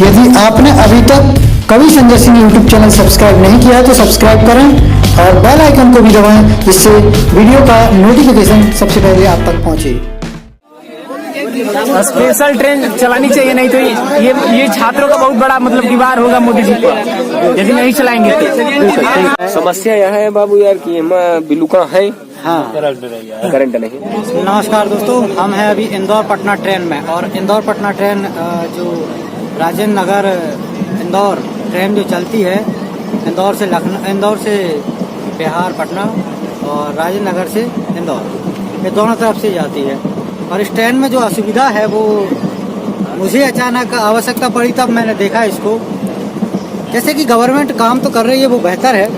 यदि आपने अभी तक कवि Sanjay Singh YouTube channel subscribe नहीं किया है तो सब्सक्राइब करें और बेल आइकन को भी दबाएं, जिससे वीडियो का नोटिफिकेशन सबसे पहले आप तक पहुंचे। स्पेशल ट्रेन चलानी चाहिए, नहीं तो ये छात्रों का बहुत बड़ा मतलब दीवार होगा मोदी जी पर यदि नहीं चलाएंगे तो। समस्या यह है बाबू यार कि हम बिलुका है, हाँ, करंट नहीं। नमस्कार दोस्तों, हम हैं अभी इंदौर पटना ट्रेन में और इंदौर पटना ट्रेन जो राजेंद्र नगर इंदौर ट्रेन जो चलती है इंदौर से लखनऊ, इंदौर से बिहार पटना और राजेंद्र नगर से इंदौर, ये दोनों तरफ से जाती है। और इस ट्रेन में जो असुविधा है वो मुझे अचानक आवश्यकता पड़ी तब मैंने देखा इसको। जैसे कि गवर्नमेंट काम तो कर रही है वो बेहतर है,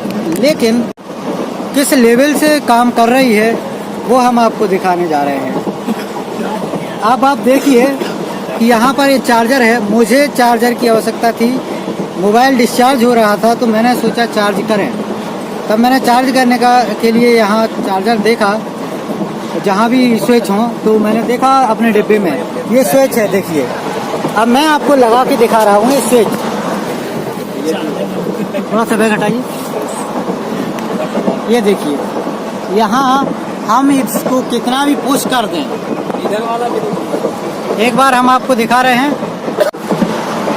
लेकिन किस लेवल से काम कर रही है वो हम आपको दिखाने जा रहे हैं। अब आप देखिए कि यहाँ पर ये चार्जर है, मुझे चार्जर की आवश्यकता थी, मोबाइल डिस्चार्ज हो रहा था तो मैंने सोचा चार्ज करें। तब मैंने चार्ज करने के लिए यहाँ चार्जर देखा, जहाँ भी स्विच हो तो मैंने देखा अपने डिब्बे में ये स्विच है, देखिए। अब मैं आपको लगा के दिखा रहा हूँ ये स्विच, थोड़ा सा बैग हटाइए, ये देखिए। यहाँ हम इसको कितना भी पुश कर दें, एक बार हम आपको दिखा रहे हैं,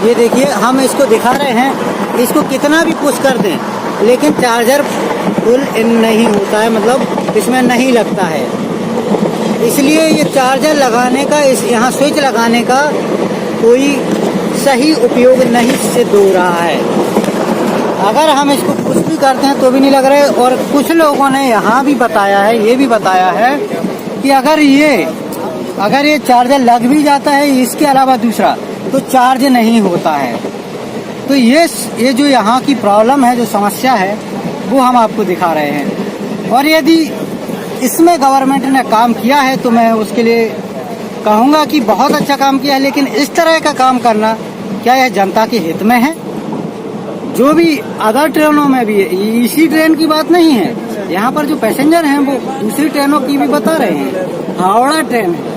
ये देखिए हम इसको दिखा रहे हैं, इसको कितना भी पुश कर दें लेकिन चार्जर फुल नहीं होता है, मतलब इसमें नहीं लगता है। इसलिए ये चार्जर लगाने का, इस यहाँ स्विच लगाने का कोई सही उपयोग नहीं सिद्ध हो रहा है। अगर हम इसको कुछ भी करते हैं तो भी नहीं लग रहा है। और कुछ लोगों ने यहाँ भी बताया है, ये भी बताया है कि अगर ये चार्जर लग भी जाता है इसके अलावा दूसरा तो चार्ज नहीं होता है। तो ये जो यहाँ की प्रॉब्लम है, जो समस्या है, वो हम आपको दिखा रहे हैं। और यदि इसमें गवर्नमेंट ने काम किया है तो मैं उसके लिए कहूँगा कि बहुत अच्छा काम किया है, लेकिन इस तरह का काम करना क्या यह जनता के हित में है? जो भी अदर ट्रेनों में भी है, इसी ट्रेन की बात नहीं है, यहाँ पर जो पैसेंजर हैं वो दूसरी ट्रेनों की भी बता रहे हैं। हावड़ा ट्रेन है,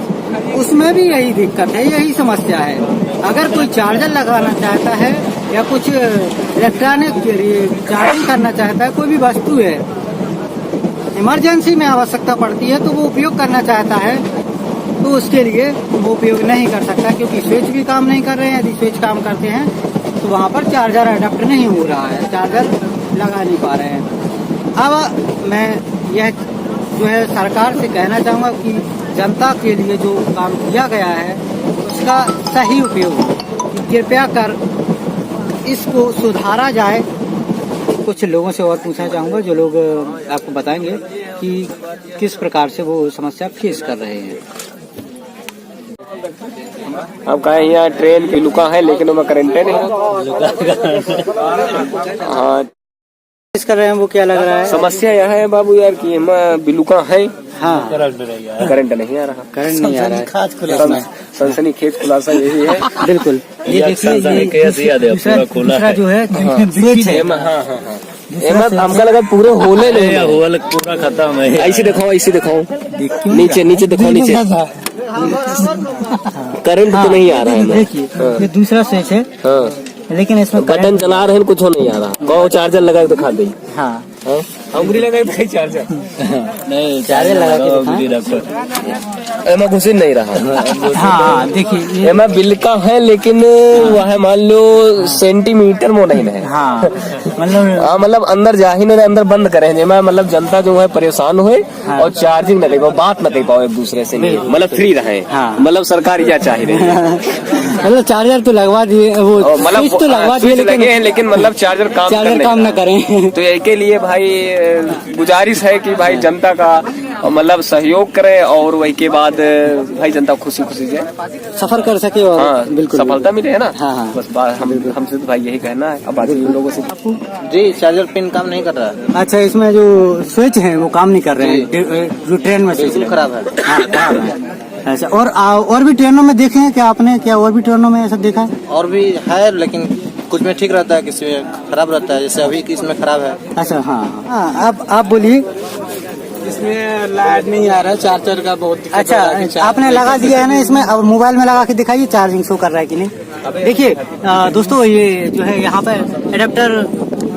उसमें भी यही दिक्कत है, यही समस्या है। अगर कोई चार्जर लगाना चाहता है या कुछ इलेक्ट्रॉनिक चार्जिंग करना चाहता है, कोई भी वस्तु है, इमरजेंसी में आवश्यकता पड़ती है तो वो उपयोग करना चाहता है, तो उसके लिए वो उपयोग नहीं कर सकता, क्योंकि स्विच भी काम नहीं कर रहे हैं। यदि स्विच काम करते हैं तो वहाँ पर चार्जर अडप्ट नहीं हो रहा है, चार्जर लगा नहीं पा रहे हैं। अब मैं यह जो है सरकार से कहना चाहूँगा कि जनता के लिए जो काम किया गया है उसका सही उपयोग कृपया कर इसको सुधारा जाए। कुछ लोगों से और पूछना चाहूँगा, जो लोग आपको बताएंगे कि किस प्रकार से वो समस्या फेस कर रहे हैं। अब कहें यहाँ ट्रेन की लुका है लेकिन उसमें करंट नहीं। हाँ, कर रहे हैं वो क्या लग रहा है? समस्या यह है बाबू यार कि हम बिलुका है, हाँ, करंट नहीं आ रहा, करंट नहीं आ रहा है। सनसनी खेत खुलासा यही है। बिल्कुल, ये देखिए दूसरा जो है स्विच है। हमका लगा पूरे होले नहीं, होल पूरा खत्म है। ऐसे दिखाओ, ऐसे दिखाओ, नीचे नीचे दिखाओ, नीचे करंट तो नहीं आ रहा है। देखिए ये दूसरा स्विच है, हाँ, लेकिन इसमें बटन चला रहे हैं, कुछ हो नहीं आ रहा। कहो चार्जर लगा के दिखा दे। हाँ, अंगुली लगा के चार्जर नहीं, चार्जर लगा के एमा घुस नहीं रहा। हाँ, देखिए एमा बिल का है लेकिन वह मान लो सेंटीमीटर में नहीं है। हाँ, मतलब अंदर जा ही नहीं, अंदर बंद करे हैं। मतलब जनता जो है परेशान हुए और चार्जिंग न दे पाओ, बात न दे पाओ एक दूसरे से, मतलब फ्री रहे। मतलब सरकार यह चाह रही है। मतलब चार्जर तो लगवा दिए, वो मतलब तो लगवा दिए, लेकिन मतलब चार्जर काम न करें। तो इसके लिए भाई गुजारिश है कि भाई जनता का मतलब सहयोग करे और वही के बाद भाई जनता खुशी खुशी से सफर कर सके और बिल्कुल सफलता मिले, है ना। हाँ। बस हमसे तो भाई यही कहना है। अब बाकी लोगों से जी चार्जर पिन काम नहीं कर रहा है। अच्छा, इसमें जो स्विच है वो काम नहीं कर रहे हैं, जो ट्रेन में स्विच खराब है। खराब है। अच्छा, और भी ट्रेनों में देखे हैं क्या आपने? क्या और भी ट्रेनों में ऐसा देखा है? और भी है, लेकिन कुछ में ठीक रहता है, किसी में खराब रहता है, जैसे अभी इसमें खराब है। अच्छा, हाँ, अब आप बोलिए। इसमें लाइट नहीं आ रहा है, चार्जर का बहुत दिक्कत। अच्छा, आपने लगा दिया है ना इसमें, और मोबाइल में लगा के दिखाइए चार्जिंग शो कर रहा है कि नहीं। देखिए दोस्तों, ये जो है यहाँ पर एडेप्टर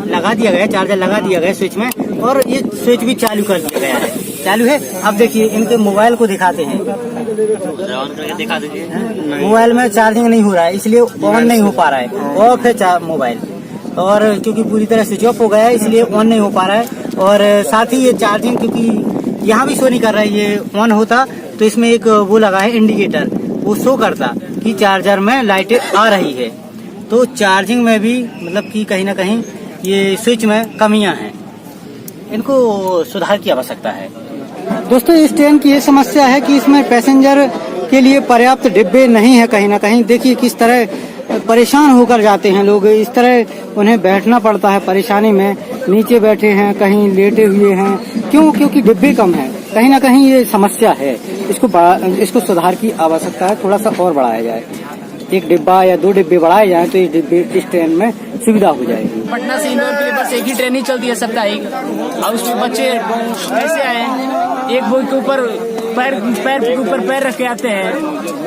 लगा दिया गया है, चार्जर लगा दिया गया है स्विच में, और ये स्विच भी चालू कर दिया गया है। चालू है। अब देखिए इनके मोबाइल को दिखाते हैं, मोबाइल में चार्जिंग नहीं हो रहा है, इसलिए ऑन नहीं हो पा रहा है। ऑफ है मोबाइल, और क्योंकि पूरी तरह स्विच ऑफ हो गया है इसलिए ऑन नहीं हो पा रहा है। और साथ ही ये चार्जिंग, क्योंकि यहाँ भी शो नहीं कर रहा है, ये ऑन होता तो इसमें एक वो लगा है इंडिकेटर, वो शो करता कि चार्जर में लाइटें आ रही है। तो चार्जिंग में भी मतलब कि कहीं ना कहीं ये स्विच में कमियां हैं, इनको सुधार की आवश्यकता है। दोस्तों, इस ट्रेन की ये समस्या है कि इसमें पैसेंजर के लिए पर्याप्त डिब्बे नहीं है। कहीं ना कहीं देखिए किस तरह परेशान होकर जाते हैं लोग, इस तरह उन्हें बैठना पड़ता है परेशानी में, नीचे बैठे हैं, कहीं लेटे हुए हैं। क्यों? क्योंकि डिब्बे कम हैं। कहीं ना कहीं ये समस्या है, इसको सुधार की आवश्यकता है, थोड़ा सा और बढ़ाया जाए, एक डिब्बा या 2 डिब्बे बढ़ाए जाए तो इस ट्रेन में सुविधा हो जाएगी। पटना से इंदौर के लिए बस एक ही ट्रेन ही चलती है साप्ताहिक, और उसमें बच्चे कैसे आए, एक बोझ के ऊपर पैर के ऊपर पैर रख के आते हैं,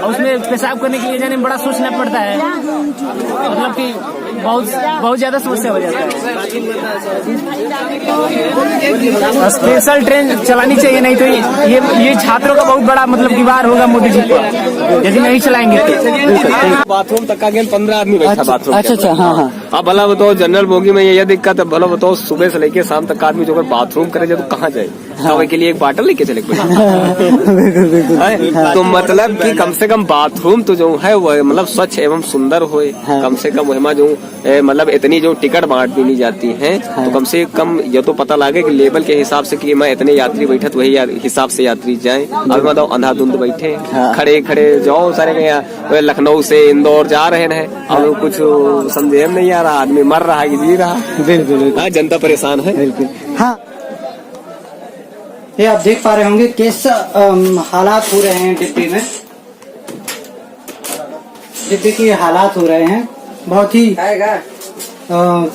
और उसमें पेशाब करने के लिए जाने में बड़ा सोचना पड़ता है, मतलब कि बहुत ज्यादा समस्या हो जाता है। स्पेशल ट्रेन चलानी चाहिए, नहीं तो ये छात्रों का बहुत बड़ा मतलब की वार होगा मोदी जी पर, यदि नहीं चलाएंगे तो। बाथरूम तक का गेल 15 आदमी बैठा बाथरूम। अच्छा, हाँ। अब भला बताओ जनरल बोगी में ये दिक्कत है, भला बताओ सुबह से लेके शाम तक आदमी जो अगर बाथरूम करे जाए तो कहाँ जाए? हवा के लिए एक बाटल लेके चले तो मतलब कि कम से कम बाथरूम तो जो है वो मतलब स्वच्छ एवं सुंदर होए। कम से कम वहाँ जो मतलब इतनी जो टिकट बांट दी नहीं जाती है, तो कम से कम ये तो पता लगे कि लेवल के हिसाब से कि मैं इतने यात्री बैठे तो वही हिसाब से यात्री जाए। अब मतलब अंधाधुंध बैठे खड़े जाओ सारे लखनऊ से इंदौर जा रहे हैं, अब कुछ समझे नहीं आ रहा, आदमी मर रहा है कि जी रहा। बिल्कुल जनता परेशान है। बिल्कुल हाँ, ये आप देख पा रहे होंगे कैसा हालात हो रहे हैं डिब्बे में, डिब्बे के हालात हो रहे हैं। बहुत ही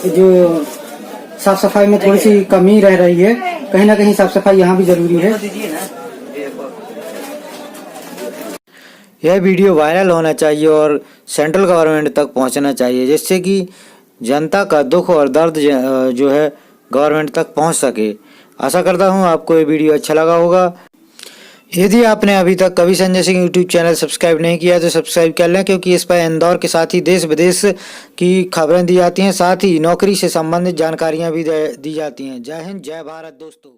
जो साफ सफाई में थोड़ी सी कमी रह रही है, कहीं ना कहीं साफ सफाई यहाँ भी जरूरी है। यह वीडियो वायरल होना चाहिए और सेंट्रल गवर्नमेंट तक पहुँचना चाहिए, जिससे कि जनता का दुख और दर्द जो है गवर्नमेंट तक पहुँच सके। आशा करता हूँ आपको ये वीडियो अच्छा लगा होगा। यदि आपने अभी तक कवि Sanjay Singh YouTube channel subscribe नहीं किया तो सब्सक्राइब कर लें, क्योंकि इस पर इंदौर के साथ ही देश विदेश की खबरें दी जाती हैं, साथ ही नौकरी से संबंधित जानकारियां भी दी जाती हैं। जय हिंद, जय भारत दोस्तों।